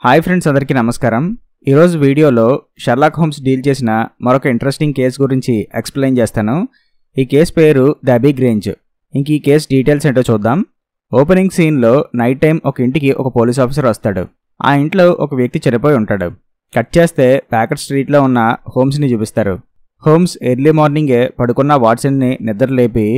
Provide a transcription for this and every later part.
Hi friends, అందరికీ నమస్కారం. ఈరోజు వీడియోలో షెర్లాక్ హోమ్స్ డీల్ చేసిన మరొక ఇంట్రెస్టింగ్ కేసు గురించి ఎక్స్ప్లెయిన్ చేస్తాను. ఈ కేసు పేరు ది అబీ గ్రేంజ్. ఇంక ఈ కేసు డీటెయిల్స్ ఏంటో చూద్దాం. ఓపెనింగ్ సీన్లో నైట్ టైం ఒక ఇంటికి ఒక పోలీస్ ఆఫీసర్ వస్తాడు. ఆ ఇంట్లో ఒక వ్యక్తి చనిపోయి ఉంటాడు. కట్ చేస్తే ప్యాకెట్ స్ట్రీట్లో ఉన్న హోమ్స్ని చూపిస్తారు. హోమ్స్ ఎర్లీ మార్నింగే పడుకున్న వాట్సన్ని నిద్ర లేపి,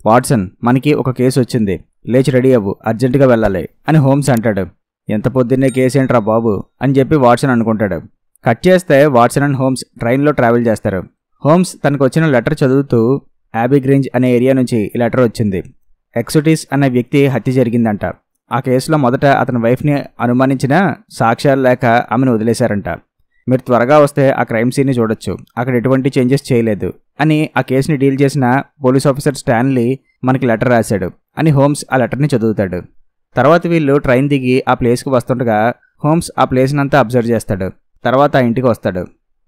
వాట్సన్, మనకి ఒక కేసు వచ్చింది, లేచి రెడీ అవ్వు, అర్జెంటుగా వెళ్ళాలి అని హోమ్స్ అంటాడు. ఎంత పొద్దున్నే కేసు ఏంట్రా బాబు అని చెప్పి వాట్సన్ అనుకుంటాడు. కట్ చేస్తే వాట్సన్ అండ్ హోమ్స్ ట్రైన్లో ట్రావెల్ చేస్తారు. హోమ్స్ తనకు వచ్చిన లెటర్ చదువుతూ, అబీ గ్రేంజ్ అనే ఏరియా నుంచి ఈ లెటర్ వచ్చింది. ఎక్సోటిస్ అనే వ్యక్తి హత్య జరిగిందంట. ఆ కేసులో మొదట అతని వైఫ్ని అనుమానించిన సాక్ష్యాలు లేక ఆమెను వదిలేశారంట. మీరు త్వరగా వస్తే ఆ క్రైమ్ సీన్ని చూడొచ్చు, అక్కడ ఎటువంటి చేంజెస్ చేయలేదు అని ఆ కేసుని డీల్ చేసిన పోలీస్ ఆఫీసర్ స్టాన్లీ మనకి లెటర్ రాశాడు అని హోమ్స్ ఆ లెటర్ని చదువుతాడు. తర్వాత వీళ్ళు ట్రైన్ దిగి ఆ ప్లేస్కి వస్తుండగా హోమ్స్ ఆ ప్లేస్ని అంతా అబ్జర్వ్ చేస్తాడు. తర్వాత ఆ ఇంటికి వస్తాడు.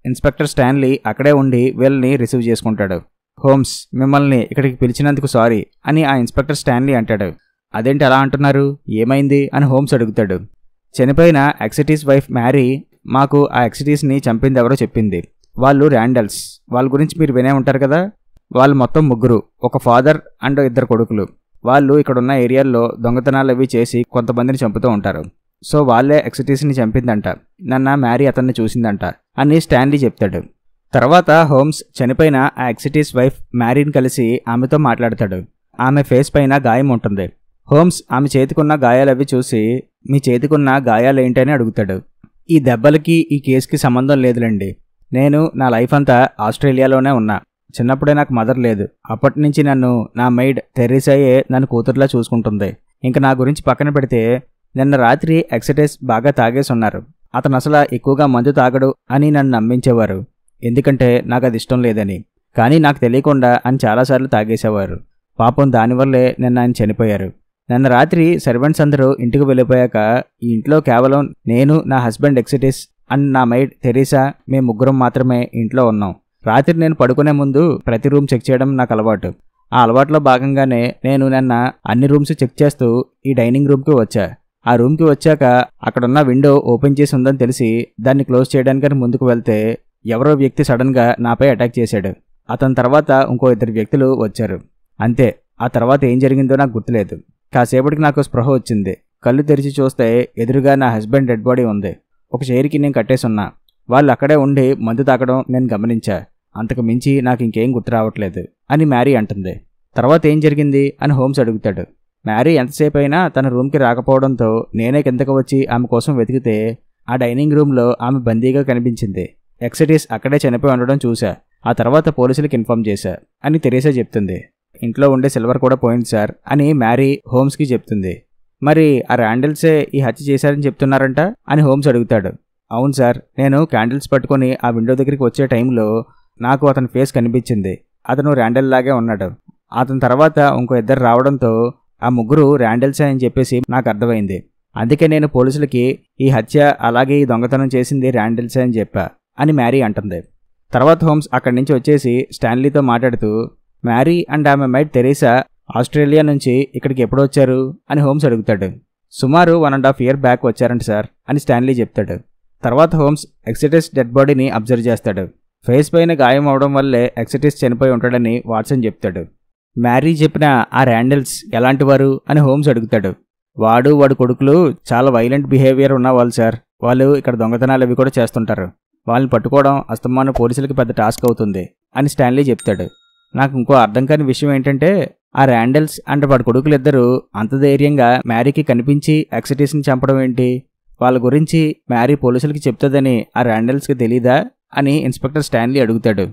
ఇన్స్పెక్టర్ స్టాన్లీ అక్కడే ఉండి వీళ్ళని రిసీవ్ చేసుకుంటాడు. హోమ్స్, మిమ్మల్ని ఇక్కడికి పిలిచినందుకు సారీ అని ఆ ఇన్స్పెక్టర్ స్టాన్లీ అంటాడు. అదేంటి అలా అంటున్నారు, ఏమైంది అని హోమ్స్ అడుగుతాడు. చనిపోయిన ఎక్సోటిస్ వైఫ్ మ్యారీ మాకు ఆ ఎక్సోటిస్ని చంపింది ఎవరో చెప్పింది. వాళ్ళు ర్యాండల్స్. వాళ్ళ గురించి మీరు వినే ఉంటారు కదా. వాళ్ళు మొత్తం ముగ్గురు, ఒక ఫాదర్ అండ్ 2 కొడుకులు. వాళ్ళు ఇక్కడున్న ఏరియాల్లో దొంగతనాలు అవి చేసి కొంతమందిని చంపుతూ ఉంటారు. సో వాళ్ళే ఎక్సోటిస్ని చంపిందంట. నన్న మ్యారీ అతన్ని చూసిందంట అని స్టాన్లీ చెప్తాడు. తర్వాత హోమ్స్ చనిపోయిన ఆ ఎక్సోటిస్ వైఫ్ మ్యారీని కలిసి ఆమెతో మాట్లాడతాడు. ఆమె ఫేస్ పైన గాయం ఉంటుంది. హోమ్స్ ఆమె చేతికున్న గాయాలవి చూసి, మీ చేతికున్న గాయాలేంటని అడుగుతాడు. ఈ దెబ్బలకి ఈ కేసుకి సంబంధం లేదులేండి. నేను నా లైఫ్ అంతా ఆస్ట్రేలియాలోనే ఉన్నా. చిన్నప్పుడే నాకు మదర్ లేదు. అప్పటి నుంచి నన్ను నా మెయిడ్ తెరీసాయే నన్ను కూతురులా చూసుకుంటుంది. ఇంక నా గురించి పక్కన పెడితే నిన్న రాత్రి ఎక్సోటిస్ బాగా తాగేసి ఉన్నారు. అతను అసలు ఎక్కువగా మందు తాగడు అని నన్ను నమ్మించేవారు, ఎందుకంటే నాకు అది ఇష్టం లేదని. కానీ నాకు తెలియకుండా అని చాలాసార్లు తాగేసేవారు. పాపం దానివల్లే నిన్న ఆయన చనిపోయారు. నిన్న రాత్రి సర్వెంట్స్ అందరూ ఇంటికి వెళ్ళిపోయాక ఈ ఇంట్లో కేవలం నేను, నా హస్బెండ్ ఎక్సోటిస్ అండ్ నా మెయిడ్ తెరీసా, మేము ముగ్గురం మాత్రమే ఇంట్లో ఉన్నాం. రాత్రి నేను పడుకునే ముందు ప్రతి రూమ్ చెక్ చేయడం నాకు అలవాటు. ఆ అలవాటులో భాగంగానే నేను నిన్న అన్ని రూమ్స్ చెక్ చేస్తూ ఈ డైనింగ్ రూమ్కి వచ్చా. ఆ రూమ్కి వచ్చాక అక్కడున్న విండో ఓపెన్ చేసి ఉందని తెలిసి దాన్ని క్లోజ్ చేయడానికని ముందుకు వెళ్తే ఎవరో వ్యక్తి సడన్గా నాపై అటాక్ చేశాడు. అతని తర్వాత ఇంకో 2 వ్యక్తులు వచ్చారు. అంతే. ఆ తర్వాత ఏం జరిగిందో నాకు గుర్తులేదు. కాసేపటికి నాకు స్పృహ వచ్చింది. కళ్ళు తెరిచి చూస్తే ఎదురుగా నా హస్బెండ్ డెడ్ బాడీ ఉంది. ఒక చైర్కి నేను కట్టేసున్నా. వాళ్ళు అక్కడే ఉండి మందు తాగడం నేను గమనించా. అంతకు మించి నాకు ఇంకేం గుర్తు రావట్లేదు అని మ్యారీ అంటుంది. తర్వాత ఏం జరిగింది అని హోమ్స్ అడుగుతాడు. మ్యారీ ఎంతసేపు అయినా తన రూమ్కి రాకపోవడంతో నేనే కిందకు వచ్చి ఆమె కోసం వెతికితే ఆ డైనింగ్ రూమ్లో ఆమె బందీగా కనిపించింది. ఎక్సోటిస్ అక్కడే చనిపోయి ఉండడం చూసా. ఆ తర్వాత పోలీసులకు ఇన్ఫార్మ్ చేశా అని తెరీసా చెప్తుంది. ఇంట్లో ఉండే సిల్వర్ కూడా పోయింది సార్ అని మ్యారీ హోమ్స్కి చెప్తుంది. మరి ఆ ర్యాండల్సే ఈ హత్య చేశారని చెప్తున్నారంట అని హోమ్స్ అడుగుతాడు. అవును సార్, నేను క్యాండిల్స్ పట్టుకొని ఆ విండో దగ్గరికి వచ్చే టైంలో నాకు అతని ఫేస్ కనిపించింది. అతను ర్యాండల్ లాగే ఉన్నాడు. అతని తర్వాత ఇంకో 2 రావడంతో ఆ ముగ్గురు ర్యాండల్సే అని చెప్పేసి నాకు అర్థమైంది. అందుకే నేను పోలీసులకి ఈ హత్య అలాగే ఈ దొంగతనం చేసింది ర్యాండల్సే అని చెప్పా అని మ్యారీ అంటుంది. తర్వాత హోమ్స్ అక్కడి నుంచి వచ్చేసి స్టాన్లీతో మాట్లాడుతూ, మ్యారీ అండ్ ఆమె మైడ్ తెరీసా ఆస్ట్రేలియా నుంచి ఇక్కడికి ఎప్పుడు వచ్చారు అని హోమ్స్ అడుగుతాడు. సుమారు 1.5 year బ్యాక్ వచ్చారంట సార్ అని స్టాన్లీ చెప్తాడు. తర్వాత హోమ్స్ ఎక్సోటిస్ డెడ్ బాడీని అబ్జర్వ్ చేస్తాడు. ఫేస్ పైన గాయం అవడం వల్లే ఎక్సోటిస్ చనిపోయి ఉంటాడని వాట్సన్ చెప్తాడు. మ్యారీ చెప్పిన ఆ ర్యాండల్స్ ఎలాంటివారు అని హోమ్స్ అడుగుతాడు. వాడు వాడి కొడుకులు చాలా వైలెంట్ బిహేవియర్ ఉన్నవాళ్ళు సార్. వాళ్ళు ఇక్కడ దొంగతనాలు అవి కూడా చేస్తుంటారు. వాళ్ళని పట్టుకోవడం అస్తమానం పోలీసులకి పెద్ద టాస్క్ అవుతుంది అని స్టాన్లీ చెప్తాడు. నాకు ఇంకో అర్థం కాని విషయం ఏంటంటే ఆ ర్యాండల్స్ అండ్ వాడి కొడుకులిద్దరూ అంత ధైర్యంగా మ్యారీకి కనిపించి ఎక్సోటిస్ని చంపడం ఏంటి? వాళ్ళ గురించి మ్యారీ పోలీసులకి చెప్తుందని ఆ ర్యాండల్స్కి తెలీదా అని ఇన్స్పెక్టర్ స్టాన్లీ అడుగుతాడు.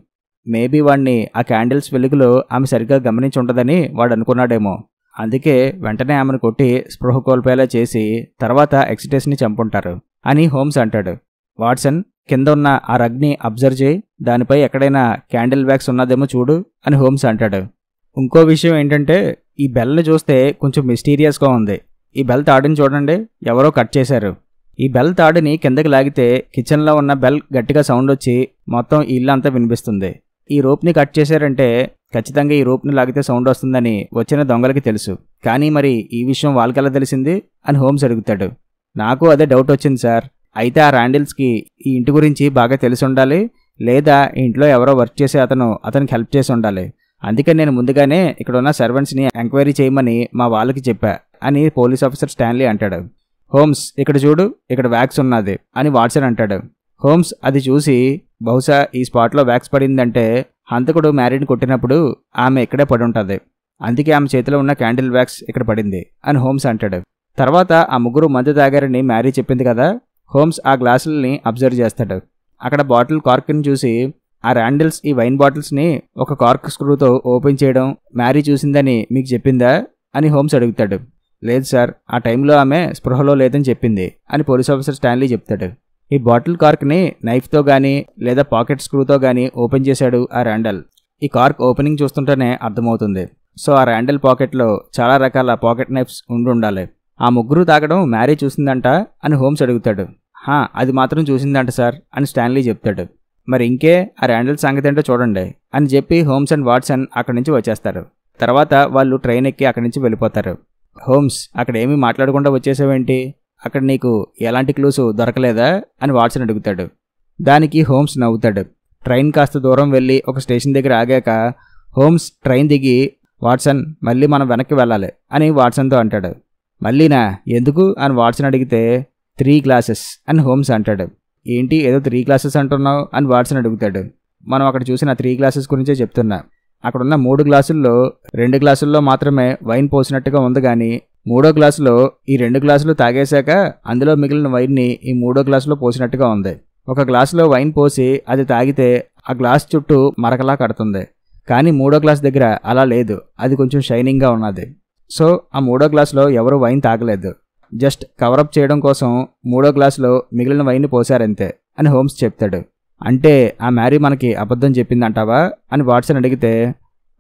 మేబీ వాడిని ఆ క్యాండిల్స్ వెలుగులో ఆమె సరిగ్గా గమనించి ఉండదని వాడు అనుకున్నాడేమో. అందుకే వెంటనే ఆమెను కొట్టి స్పృహ కోల్పోయేలా చేసి తర్వాత ఎక్సోటిస్ని చంపుంటారు అని హోమ్స్ అంటాడు. వాట్సన్, కింద ఉన్న ఆ రగ్ని అబ్జర్వ్ చేయి, దానిపై ఎక్కడైనా క్యాండిల్ వ్యాక్స్ ఉన్నదేమో చూడు అని హోమ్స్ అంటాడు. ఇంకో విషయం ఏంటంటే ఈ బెల్ని చూస్తే కొంచెం మిస్టీరియస్గా ఉంది. ఈ బెల్ తాడుని చూడండి, ఎవరో కట్ చేశారు. ఈ బెల్ తాడుని కిందకి లాగితే కిచెన్లో ఉన్న బెల్ గట్టిగా సౌండ్ వచ్చి మొత్తం ఇల్లు అంతా వినిపిస్తుంది. ఈ రోప్ని కట్ చేశారంటే ఖచ్చితంగా ఈ రోప్ని లాగితే సౌండ్ వస్తుందని వచ్చిన దొంగలకి తెలుసు. కానీ మరి ఈ విషయం వాళ్ళకెలా తెలిసింది అని హోమ్స్ అడుగుతాడు. నాకు అదే డౌట్ వచ్చింది సార్. అయితే ఆ ర్యాండిల్స్కి ఈ ఇంటి గురించి బాగా తెలిసి ఉండాలి, లేదా ఈ ఇంట్లో ఎవరో వర్క్ చేసే అతనికి హెల్ప్ చేసి ఉండాలి. అందుకని నేను ముందుగానే ఇక్కడ ఉన్న సర్వెంట్స్ని ఎంక్వైరీ చేయమని మా వాళ్ళకి చెప్పా అని పోలీస్ ఆఫీసర్ స్టాన్లీ అంటాడు. హోమ్స్, ఇక్కడ చూడు, ఇక్కడ వ్యాక్స్ ఉన్నది అని వాట్సన్ అంటాడు. హోమ్స్ అది చూసి, బహుశా ఈ స్పాట్లో వ్యాక్స్ పడిందంటే హంతకుడు మ్యారీని కొట్టినప్పుడు ఆమె ఇక్కడే పడి ఉంటుంది, అందుకే ఆమె చేతిలో ఉన్న క్యాండిల్ వ్యాక్స్ ఇక్కడ పడింది అని హోమ్స్ అంటాడు. తర్వాత ఆ ముగ్గురు మందు తాగారని మ్యారీ చెప్పింది కదా, హోమ్స్ ఆ గ్లాసులని అబ్జర్వ్ చేస్తాడు. అక్కడ బాటిల్ కార్క్ని చూసి, ఆ ర్యాండిల్స్ ఈ వైన్ బాటిల్స్ని ఒక కార్క్ స్క్రూతో ఓపెన్ చేయడం మ్యారీ చూసిందని మీకు చెప్పిందా అని హోమ్స్ అడుగుతాడు. లేదు సార్, ఆ టైంలో ఆమె స్పృహలో లేదని చెప్పింది అని పోలీస్ ఆఫీసర్ స్టాన్లీ చెప్తాడు. ఈ బాటిల్ కార్క్ని నైఫ్తో కానీ లేదా పాకెట్ స్క్రూతో కానీ ఓపెన్ చేశాడు ఆ ర్యాండల్. ఈ కార్క్ ఓపెనింగ్ చూస్తుంటేనే అర్థమవుతుంది. సో ఆ ర్యాండల్ పాకెట్లో చాలా రకాల పాకెట్ నైఫ్స్ ఉండాలి. ఆ ముగ్గురు తాగడం మ్యారీ చూసిందంట అని హోమ్స్ అడుగుతాడు. అది మాత్రం చూసిందంట సార్ అని స్టాన్లీ చెప్తాడు. మరి ఇంకే, ఆ ర్యాండల్ సంగతి ఏంటో చూడండి అని చెప్పి హోమ్స్ అండ్ వాట్సన్ అక్కడి నుంచి వచ్చేస్తారు. తర్వాత వాళ్ళు ట్రైన్ ఎక్కి అక్కడి నుంచి వెళ్ళిపోతారు. హోమ్స్, అక్కడ ఏమీ మాట్లాడకుండా వచ్చేసావేంటి, అక్కడ నీకు ఎలాంటి క్లూస్ దొరకలేదా అని వాట్సన్ అడుగుతాడు. దానికి హోమ్స్ నవ్వుతాడు. ట్రైన్ కాస్త దూరం వెళ్ళి ఒక స్టేషన్ దగ్గర ఆగాక హోమ్స్ ట్రైన్ దిగి, వాట్సన్ మళ్ళీ మనం వెనక్కి వెళ్ళాలి అని వాట్సన్తో అంటాడు. మళ్ళీనా, ఎందుకు అని వాట్సన్ అడిగితే 3 గ్లాసెస్ అని హోమ్స్ అంటాడు. ఏంటి ఏదో 3 గ్లాసెస్ అంటున్నావు అని వాట్సన్ అడుగుతాడు. మనం అక్కడ చూసిన 3 గ్లాసెస్ గురించే చెప్తున్నా. అక్కడున్న 3 గ్లాసుల్లో 2 గ్లాసుల్లో మాత్రమే వైన్ పోసినట్టుగా ఉంది, కానీ 3వ గ్లాసులో ఈ 2 గ్లాసులు తాగేశాక అందులో మిగిలిన వైన్ని ఈ 3వ గ్లాసులో పోసినట్టుగా ఉంది. ఒక గ్లాసులో వైన్ పోసి అది తాగితే ఆ గ్లాస్ చుట్టూ మరకలా కడుతుంది, కానీ 3వ గ్లాస్ దగ్గర అలా లేదు, అది కొంచెం షైనింగ్గా ఉన్నది. సో ఆ 3వ గ్లాసులో ఎవరు వైన్ తాగలేదు, జస్ట్ కవరప్ చేయడం కోసం 3వ గ్లాసులో మిగిలిన వైన్ని పోసారంతే అని హోమ్స్ చెప్తాడు. అంటే ఆ మ్యారీ మనకి అబద్ధం చెప్పిందంటావా అని వాట్సన్ అడిగితే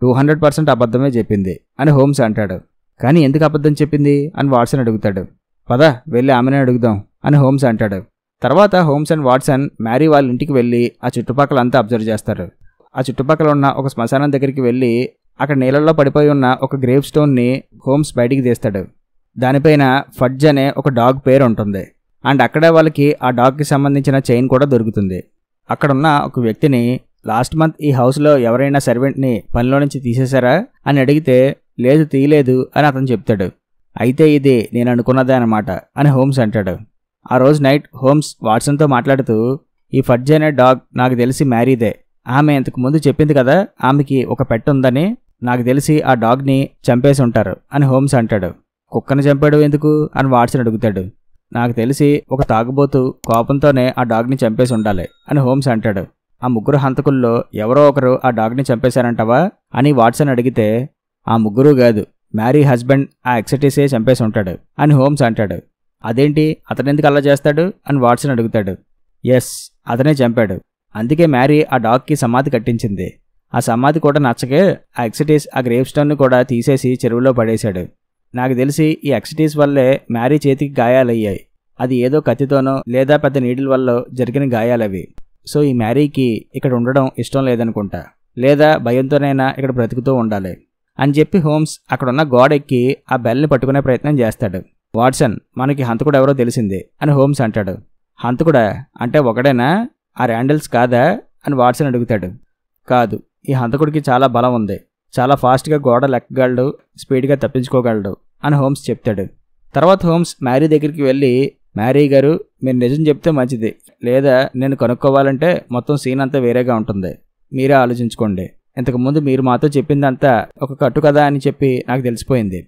200% అబద్ధమే చెప్పింది అని హోమ్స్ అంటాడు. కానీ ఎందుకు అబద్ధం చెప్పింది అని వాట్సన్ అడుగుతాడు. పద వెళ్ళి ఆమెనే అడుగుదాం అని హోమ్స్ అంటాడు. తర్వాత హోమ్స్ అండ్ వాట్సన్ మ్యారీ వాళ్ళ ఇంటికి వెళ్ళి ఆ చుట్టుపక్కలంతా అబ్జర్వ్ చేస్తారు. ఆ చుట్టుపక్కల ఉన్న ఒక శ్మశానం దగ్గరికి వెళ్ళి అక్కడ నీళ్ళల్లో పడిపోయి ఉన్న ఒక గ్రేవ్ స్టోన్ని హోమ్స్ బయటికి తీస్తాడు. దానిపైన ఫడ్జ్ అనే ఒక డాగ్ పేరు ఉంటుంది. అండ్ అక్కడే వాళ్ళకి ఆ డాగ్కి సంబంధించిన చైన్ కూడా దొరుకుతుంది. అక్కడున్న ఒక వ్యక్తిని, లాస్ట్ మంత్ ఈ హౌస్లో ఎవరైనా సర్వెంట్ని పనిలో నుంచి తీసేశారా అని అడిగితే, లేదు తీయలేదు అని అతను చెప్తాడు. అయితే ఇది నేను అనుకున్నదే అనమాట అని హోమ్స్ అంటాడు. ఆ రోజు నైట్ హోమ్స్ వాట్సన్తో మాట్లాడుతూ, ఈ ఫడ్జ్ అనే డాగ్ నాకు తెలిసి మ్యారీదే, ఆమె ఇంతకు ముందు చెప్పింది కదా ఆమెకి ఒక పెట్ ఉందని, నాకు తెలిసి ఆ డాగ్ని చంపేసి ఉంటారు అని హోమ్స్ అంటాడు. కుక్కను చంపాడు ఎందుకు అని వాట్సన్ అడుగుతాడు. నాకు తెలిసి ఒక తాగుబోతు కోపంతోనే ఆ డాగ్ని చంపేసి ఉండాలి అని హోమ్స్ అంటాడు. ఆ ముగ్గురు హంతకుల్లో ఎవరో ఒకరు ఆ డాగ్ని చంపేశారంటావా అని వాట్సన్ అడిగితే, ఆ ముగ్గురు కాదు, మ్యారీ హస్బెండ్ ఆ ఎక్సటిసే చంపేసి ఉంటాడు అని హోమ్స్ అంటాడు. అదేంటి, అతనెందుకు అలా చేస్తాడు అని వాట్సన్ అడుగుతాడు. ఎస్, అతనే చంపాడు, అందుకే మ్యారీ ఆ డాగ్కి సమాధి కట్టించింది. ఆ సమాధి కూడా నచ్చకే ఆ ఎక్సటిస్ ఆ గ్రేవ్ స్టోన్ని కూడా తీసేసి చెరువులో పడేశాడు. నాకు తెలిసి ఈ ఎక్సటిస్ వల్లే మ్యారీ చేతికి గాయాలయ్యాయి. అది ఏదో కత్తితోనో లేదా పెద్ద నీడిల్ వల్ల జరిగిన గాయాలవి. సో ఈ మ్యారీకి ఇక్కడ ఉండడం ఇష్టం లేదనుకుంటా, లేదా భయంతోనైనా ఇక్కడ బ్రతుకుతూ ఉండాలి అని చెప్పి హోమ్స్ అక్కడున్న గోడ ఎక్కి ఆ బెల్ని పట్టుకునే ప్రయత్నం చేస్తాడు. వాట్సన్, మనకి హంతకుడు ఎవరో తెలిసింది అని హోమ్స్ అంటాడు. హంతకుడా అంటే ఒకడేనా, ఆ ర్యాండిల్స్ కాదా అని వాట్సన్ అడుగుతాడు. కాదు, ఈ హంతకుడికి చాలా బలం ఉంది, చాలా ఫాస్ట్గా గోడ లెక్కగలడు, స్పీడ్గా తప్పించుకోగలడు అని హోమ్స్ చెప్తాడు. తర్వాత హోమ్స్ మ్యారీ దగ్గరికి వెళ్ళి, మ్యారీ గారు మీరు నిజం చెప్తే మంచిది, లేదా నేను కనుక్కోవాలంటే మొత్తం సీన్ అంతా వేరేగా ఉంటుంది, మీరే ఆలోచించుకోండి. ఇంతకుముందు మీరు మాతో చెప్పిందంతా ఒక కట్టు కదా అని చెప్పి నాకు తెలిసిపోయింది.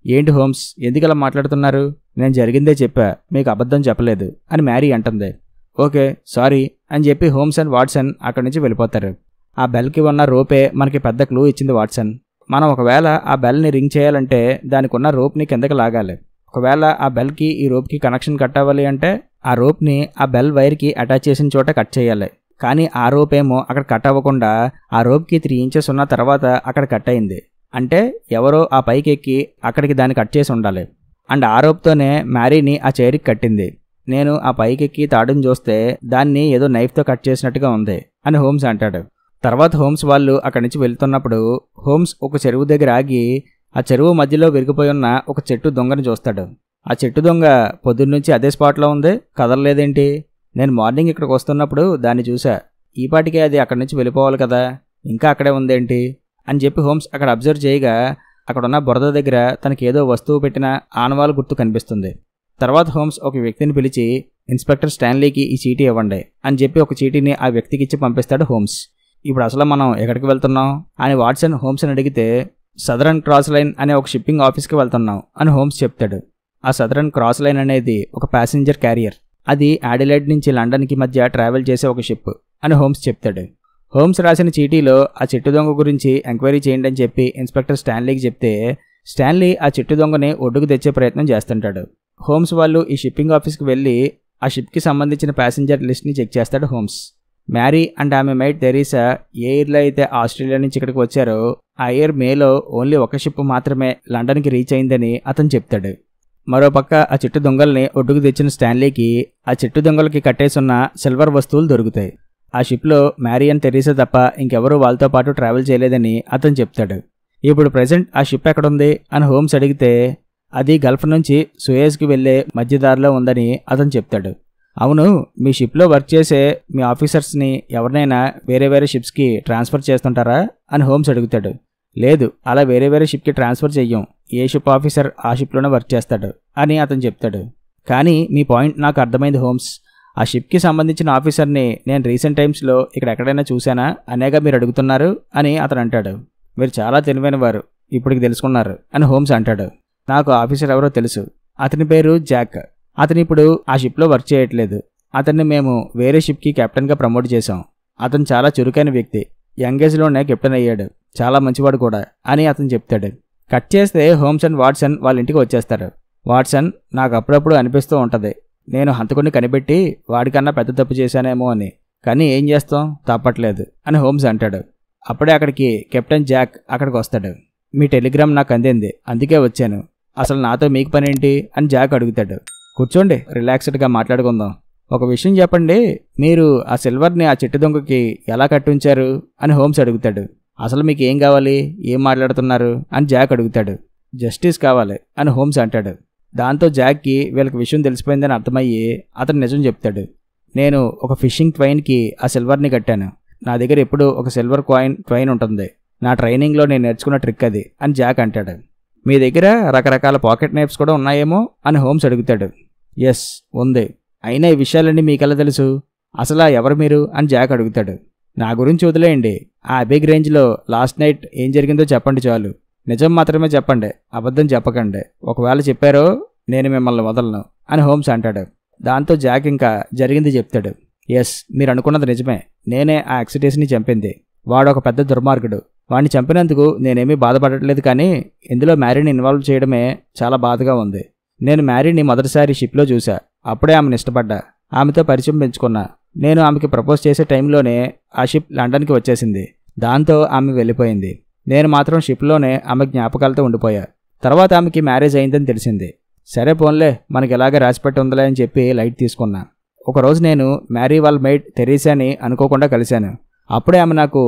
ఏంటి హోమ్స్, ఎందుకు అలా మాట్లాడుతున్నారు, నేను జరిగిందే చెప్పా, మీకు అబద్ధం చెప్పలేదు అని మ్యారీ అంటుంది. ఓకే సారీ అని చెప్పి హోమ్స్ అండ్ వాట్సన్ అక్కడి నుంచి వెళ్ళిపోతారు. ఆ బెల్కి ఉన్న రోపే మనకి పెద్ద క్లూ ఇచ్చింది వాట్సన్. మనం ఒకవేళ ఆ బెల్ని రింగ్ చేయాలంటే దానికి ఉన్న రోప్ని కిందకి లాగాలి. ఒకవేళ ఆ బెల్కి ఈ రోప్కి కనెక్షన్ కట్ అవ్వాలి అంటే ఆ రోప్ని ఆ బెల్ వైర్కి అటాచ్ చేసిన చోట కట్ చేయాలి. కానీ ఆ రోప్ ఏమో అక్కడ కట్ అవ్వకుండా ఆ రోప్కి 3 ఇంచెస్ ఉన్న తర్వాత అక్కడ కట్ అయింది. అంటే ఎవరో ఆ పైకి ఎక్కి అక్కడికి దాన్ని కట్ చేసి ఉండాలి. అండ్ ఆ రోప్తోనే మ్యారీని ఆ చైర్కి కట్టింది. నేను ఆ పైకెక్కి తాడుని చూస్తే దాన్ని ఏదో నైఫ్తో కట్ చేసినట్టుగా ఉంది అని హోమ్స్ అంటాడు. తర్వాత హోమ్స్ వాళ్ళు అక్కడి నుంచి వెళ్తున్నప్పుడు హోమ్స్ ఒక చెరువు దగ్గర ఆగి ఆ చెరువు మధ్యలో విరిగిపోయి ఉన్న ఒక చెట్టు దొంగని చూస్తాడు. ఆ చెట్టు దొంగ పొద్దున్నుంచి అదే స్పాట్లో ఉంది, కదలలేదేంటి? నేను మార్నింగ్ ఇక్కడికి వస్తున్నప్పుడు దాన్ని చూసా. ఈపాటికే అది అక్కడి నుంచి వెళ్ళిపోవాలి కదా, ఇంకా అక్కడే ఉందేంటి అని చెప్పి హోమ్స్ అక్కడ అబ్జర్వ్ చేయగా అక్కడున్న బురద దగ్గర తనకేదో వస్తువు పెట్టిన ఆనవాలు గుర్తు కనిపిస్తుంది. తర్వాత హోమ్స్ ఒక వ్యక్తిని పిలిచి ఇన్స్పెక్టర్ స్టాన్లీకి ఈ చీటీ ఇవ్వండి అని చెప్పి ఒక చీటీని ఆ వ్యక్తికి ఇచ్చి పంపిస్తాడు హోమ్స్. ఇప్పుడు అసలు మనం ఎక్కడికి వెళ్తున్నాం అని వాట్సన్ హోమ్స్ని అడిగితే సదరన్ క్రాస్ లైన్ అనే ఒక షిప్పింగ్ ఆఫీస్కి వెళ్తున్నాం అని హోమ్స్ చెప్తాడు. ఆ సదరన్ క్రాస్ లైన్ అనేది ఒక ప్యాసింజర్ క్యారియర్. అది అడిలైడ్ నుంచి లండన్కి మధ్య ట్రావెల్ చేసే ఒక షిప్ అని హోమ్స్ చెప్తాడు. హోమ్స్ రాసిన చీటీలో ఆ చెట్టు దొంగ గురించి ఎంక్వైరీ చేయండి అని చెప్పి ఇన్స్పెక్టర్ స్టాన్లీకి చెప్తే స్టాన్లీ ఆ చెట్టు దొంగని ఒడ్డుకు తెచ్చే ప్రయత్నం చేస్తుంటాడు. హోమ్స్ వాళ్ళు ఈ షిప్పింగ్ ఆఫీస్కి వెళ్ళి ఆ షిప్కి సంబంధించిన ప్యాసింజర్ లిస్ట్ని చెక్ చేస్తాడు హోమ్స్. మ్యారీ అండ్ ఆమె మేడ్ తెరీసా ఏ ఇయర్లో అయితే ఆస్ట్రేలియా నుంచి ఇక్కడికి వచ్చారో ఆ ఇయర్ మేలో ఓన్లీ ఒక షిప్ మాత్రమే లండన్కి రీచ్ అయిందని అతను చెప్తాడు. మరోపక్క ఆ చెట్టు దొంగల్ని ఒడ్డుకు తెచ్చిన స్టాన్లీకి ఆ చెట్టు దొంగలకి కట్టేసున్న సిల్వర్ వస్తువులు దొరుకుతాయి. ఆ షిప్లో మ్యారీ అండ్ తెరీసా తప్ప ఇంకెవరూ వాళ్ళతో పాటు ట్రావెల్ చేయలేదని అతను చెప్తాడు. ఇప్పుడు ప్రెజెంట్ ఆ షిప్ ఎక్కడుంది అని హోమ్స్ అడిగితే అది గల్ఫ్ నుంచి సుయేజ్కి వెళ్లే మధ్యదారిలో ఉందని అతను చెప్తాడు. అవును, మీ షిప్లో వర్క్ చేసే మీ ఆఫీసర్స్ని ఎవరినైనా వేరే వేరే షిప్స్కి ట్రాన్స్ఫర్ చేస్తుంటారా అని హోమ్స్ అడుగుతాడు. లేదు, అలా వేరే వేరే షిప్కి ట్రాన్స్ఫర్ చెయ్యం, ఏ షిప్ ఆఫీసర్ ఆ షిప్లోనే వర్క్ చేస్తాడు అని అతను చెప్తాడు. కానీ మీ పాయింట్ నాకు అర్థమైంది హోమ్స్. ఆ షిప్కి సంబంధించిన ఆఫీసర్ని నేను రీసెంట్ టైమ్స్లో ఇక్కడ ఎక్కడైనా చూశానా అనేగా మీరు అడుగుతున్నారు అని అతను అంటాడు. మీరు చాలా తెలివైన వారు, ఇప్పటికి తెలుసుకున్నారు అని హోమ్స్ అంటాడు. నాకు ఆఫీసర్ ఎవరో తెలుసు, అతని పేరు జాక్. అతను ఇప్పుడు ఆ షిప్లో వర్క్ చేయట్లేదు. అతన్ని మేము వేరే షిప్కి కెప్టెన్గా ప్రమోట్ చేశాం. అతను చాలా చురుకైన వ్యక్తి, యంగ్ ఏజ్లోనే కెప్టెన్ అయ్యాడు, చాలా మంచివాడు కూడా అని అతను చెప్తాడు. కట్ చేస్తే హోమ్స్ అండ్ వాట్సన్ వాళ్ళ ఇంటికి వచ్చేస్తారు. వాట్సన్, నాకు అప్పుడప్పుడు అనిపిస్తూ ఉంటుంది నేను హంతకుడిని కనిపెట్టి వాడికన్నా పెద్ద తప్పు చేశానేమో అని, కానీ ఏం చేస్తాం, తప్పట్లేదు అని హోమ్స్ అంటాడు. అప్పుడే అక్కడికి కెప్టెన్ జాక్ అక్కడికి వస్తాడు. మీ టెలిగ్రామ్ నాకు అందింది, అందుకే వచ్చాను. అసలు నాతో మీకు పనేంటి అని జాక్ అడుగుతాడు. కూర్చోండి, రిలాక్స్డ్గా మాట్లాడుకుందాం. ఒక విషయం చెప్పండి, మీరు ఆ సిల్వర్ని ఆ చెట్టు దొంగకి ఎలా కట్టుంచారు అని హోమ్స్ అడుగుతాడు. అసలు మీకు ఏం కావాలి, ఏం మాట్లాడుతున్నారు అని జాక్ అడుగుతాడు. జస్టిస్ కావాలి అని హోమ్స్ అంటాడు. దాంతో జాక్కి వీళ్ళకి విషయం తెలిసిపోయిందని అర్థమయ్యి అతను నిజం చెప్తాడు. నేను ఒక ఫిషింగ్ ట్వైన్కి ఆ సిల్వర్ని కట్టాను. నా దగ్గర ఎప్పుడూ ఒక సిల్వర్ ట్వైన్ ఉంటుంది. నా ట్రైనింగ్లో నేను నేర్చుకున్న ట్రిక్ అది అని జాక్ అంటాడు. మీ దగ్గర రకరకాల పాకెట్ నైఫ్స్ కూడా ఉన్నాయేమో అని హోమ్స్ అడుగుతాడు. ఎస్, ఉంది. అయినా ఈ విషయాలన్నీ మీకెలా తెలుసు, అసలు ఎవరు మీరు అని జాక్ అడుగుతాడు. నా గురించి వదిలేయండి, ఆ బిగ్ రేంజ్లో లాస్ట్ నైట్ ఏం జరిగిందో చెప్పండి చాలు. నిజం మాత్రమే చెప్పండి, అబద్ధం చెప్పకండి. ఒకవేళ చెప్పారో నేను మిమ్మల్ని వదలను అని హోమ్స్ అంటాడు. దాంతో జాక్ ఇంకా జరిగింది చెప్తాడు. ఎస్, మీరు అనుకున్నది నిజమే, నేనే ఆ ఎక్సిటేస్ని చంపింది. వాడు ఒక పెద్ద దుర్మార్గుడు. వాడిని చంపినందుకు నేనేమీ బాధపడట్లేదు, కానీ ఇందులో మ్యారీని ఇన్వాల్వ్ చేయడమే చాలా బాధగా ఉంది. నేను మ్యారీని మొదటిసారి షిప్లో చూసా, అప్పుడే ఆమెను ఇష్టపడ్డా, ఆమెతో పరిచయం పెంచుకున్నా. నేను ఆమెకి ప్రపోజ్ చేసే టైంలోనే ఆ షిప్ లండన్కి వచ్చేసింది. దాంతో ఆమె వెళ్ళిపోయింది. నేను మాత్రం షిప్లోనే ఆమె జ్ఞాపకాలతో ఉండిపోయా. తర్వాత ఆమెకి మ్యారేజ్ అయిందని తెలిసింది. సరే పోన్లే, మనకి ఎలాగే రాసిపెట్టి ఉందలే అని చెప్పి లైట్ తీసుకున్నా. ఒకరోజు నేను మ్యారీ వాళ్ళ మేడ్ తెరీసాని అనుకోకుండా కలిశాను. అప్పుడే ఆమె నాకు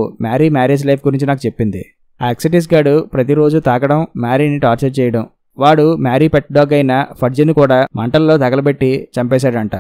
మ్యారేజ్ లైఫ్ గురించి నాకు చెప్పింది. ఆ ఎక్సిటీస్ గాడు ప్రతిరోజు తాగడం, మ్యారీని టార్చర్ చేయడం. వాడు మ్యారీ పెట్ డాగ్ అయిన ఫడ్జిని కూడా మంటల్లో తగలబెట్టి చంపేశాడంట.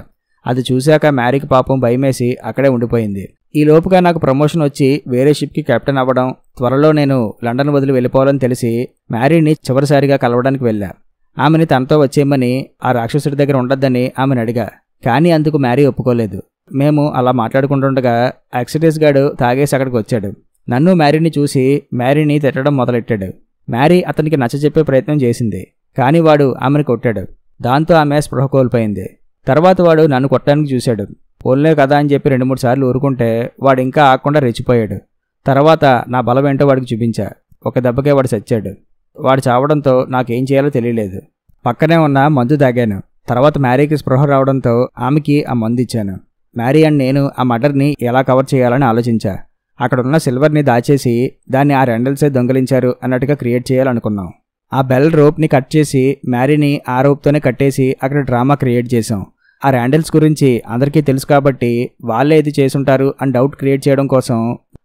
అది చూశాక మ్యారీకి పాపం భయమేసి అక్కడే ఉండిపోయింది. ఈ లోపుగా నాకు ప్రమోషన్ వచ్చి వేరే షిప్కి కెప్టెన్ అవ్వడం, త్వరలో నేను లండన్ వదిలి వెళ్ళిపోవాలని తెలిసి మ్యారీని చివరిసారిగా కలవడానికి వెళ్ళా. ఆమెని తనతో వచ్చేయమని, ఆ రాక్షసుడి దగ్గర ఉండొద్దని ఆమెను అడిగా. కానీ అందుకు మ్యారీ ఒప్పుకోలేదు. మేము అలా మాట్లాడుకుంటుండగా ఎక్సిటీస్ గాడు తాగేసి అక్కడికి వచ్చాడు. నన్ను మ్యారీని చూసి మ్యారీని తిట్టడం మొదలెట్టాడు. మ్యారీ అతనికి నచ్చజెప్పే ప్రయత్నం చేసింది, కానీ వాడు ఆమెను కొట్టాడు. దాంతో ఆమె స్పృహ కోల్పోయింది. తర్వాత వాడు నన్ను కొట్టడానికి చూశాడు. పోన్లే కదా అని చెప్పి 2-3 సార్లు ఊరుకుంటే వాడు ఇంకా ఆగకుండా రెచ్చిపోయాడు. తర్వాత నా బలం ఏంటో వాడికి చూపించా. ఒక దెబ్బకే వాడు చచ్చాడు. వాడు చావడంతో నాకేం చేయాలో తెలియలేదు. పక్కనే ఉన్న మందు తాగాను. తర్వాత మ్యారీకి స్పృహ రావడంతో ఆమెకి ఆ మందు ఇచ్చాను. మ్యారీ అండ్ నేను ఆ మర్డర్ని ఎలా కవర్ చేయాలని ఆలోచించా. అక్కడున్న సిల్వర్ని దాచేసి దాన్ని ఆ రెండల్సే దొంగిలించారు అన్నట్టుగా క్రియేట్ చేయాలనుకున్నాం. ఆ బెల్ రోప్ని కట్ చేసి మ్యారీని ఆ రోప్తోనే కట్టేసి అక్కడ డ్రామా క్రియేట్ చేసాం. ఆ ర్యాండిల్స్ గురించి అందరికీ తెలుసు కాబట్టి వాళ్ళే ఇది చేసుంటారు అని డౌట్ క్రియేట్ చేయడం కోసం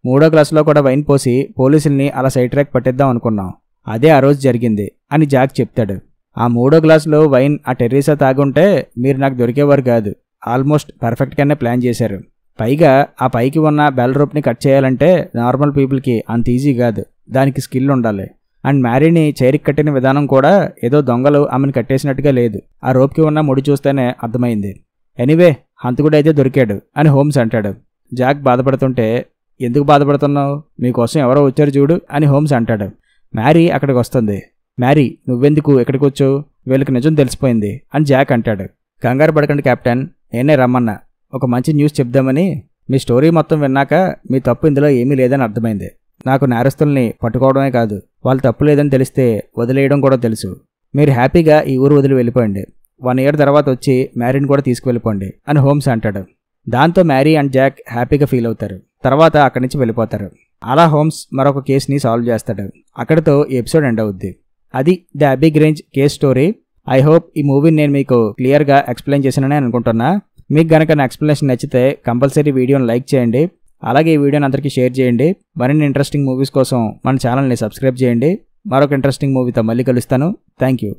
3వ గ్లాసులో కూడా వైన్ పోసి పోలీసుల్ని అలా సైడ్ ట్రాక్ పట్టిద్దాం అనుకున్నాం. అదే ఆ రోజు జరిగింది అని జాక్ చెప్తాడు. ఆ 3వ గ్లాసులో వైన్ ఆ టెర్రీసా తాగుంటే మీరు నాకు దొరికేవారు కాదు. ఆల్మోస్ట్ పర్ఫెక్ట్గానే ప్లాన్ చేశారు. పైగా ఆ పైకి ఉన్న బెల్ రోప్ని కట్ చేయాలంటే నార్మల్ పీపుల్కి అంత ఈజీ కాదు, దానికి స్కిల్ ఉండాలి. అండ్ మ్యారీని చైర్కి కట్టిన విధానం కూడా ఏదో దొంగలు ఆమెను కట్టేసినట్టుగా లేదు. ఆ రోప్కి ఉన్న ముడి చూస్తేనే అర్థమైంది. ఎనీవే, హంతకుడైతే దొరికాడు అని హోమ్స్ అంటాడు. జాక్ బాధపడుతుంటే, ఎందుకు బాధపడుతున్నావు, మీకోసం ఎవరో వచ్చారు చూడు అని హోమ్స్ అంటాడు. మ్యారీ అక్కడికి వస్తుంది. మ్యారీ, నువ్వెందుకు ఎక్కడికి వచ్చావు, వీళ్ళకి నిజం తెలిసిపోయింది అని జాక్ అంటాడు. కంగారు పడకండి కెప్టెన్, నేనే రమ్మన్నా. ఒక మంచి న్యూస్ చెప్దామని. మీ స్టోరీ మొత్తం విన్నాక మీ తప్పు ఇందులో ఏమీ లేదని అర్థమైంది. నాకు నేరస్తుల్ని పట్టుకోవడమే కాదు, వాళ్ళు తప్పు లేదని తెలిస్తే వదిలేయడం కూడా తెలుసు. మీరు హ్యాపీగా ఈ ఊరు వదిలి వెళ్ళిపోండి. 1 year తర్వాత వచ్చి మ్యారీని కూడా తీసుకువెళ్ళిపోండి అని హోమ్స్ అంటాడు. దాంతో మ్యారీ అండ్ జాక్ హ్యాపీగా ఫీల్ అవుతారు. తర్వాత అక్కడి నుంచి వెళ్ళిపోతారు. అలా హోమ్స్ మరొక కేసుని సాల్వ్ చేస్తాడు. అక్కడితో ఈ ఎపిసోడ్ ఎండ్ అవుద్ది. అది the Abbey Grange case story. I hope ఈ మూవీని నేను మీకు క్లియర్గా ఎక్స్ప్లెయిన్ చేశానని అనుకుంటున్నా. మీకు గనక నా ఎక్స్ప్లెనేషన్ నచ్చితే కంపల్సరీ వీడియోని లైక్ చేయండి. అలాగే ఈ వీడియోని అందరికీ షేర్ చేయండి. మరిన్ని ఇంట్రెస్టింగ్ మూవీస్ కోసం మన ఛానల్ని సబ్స్క్రైబ్ చేయండి. మరొక ఇంట్రెస్టింగ్ మూవీతో మళ్ళీ కలుస్తాను. Thank you.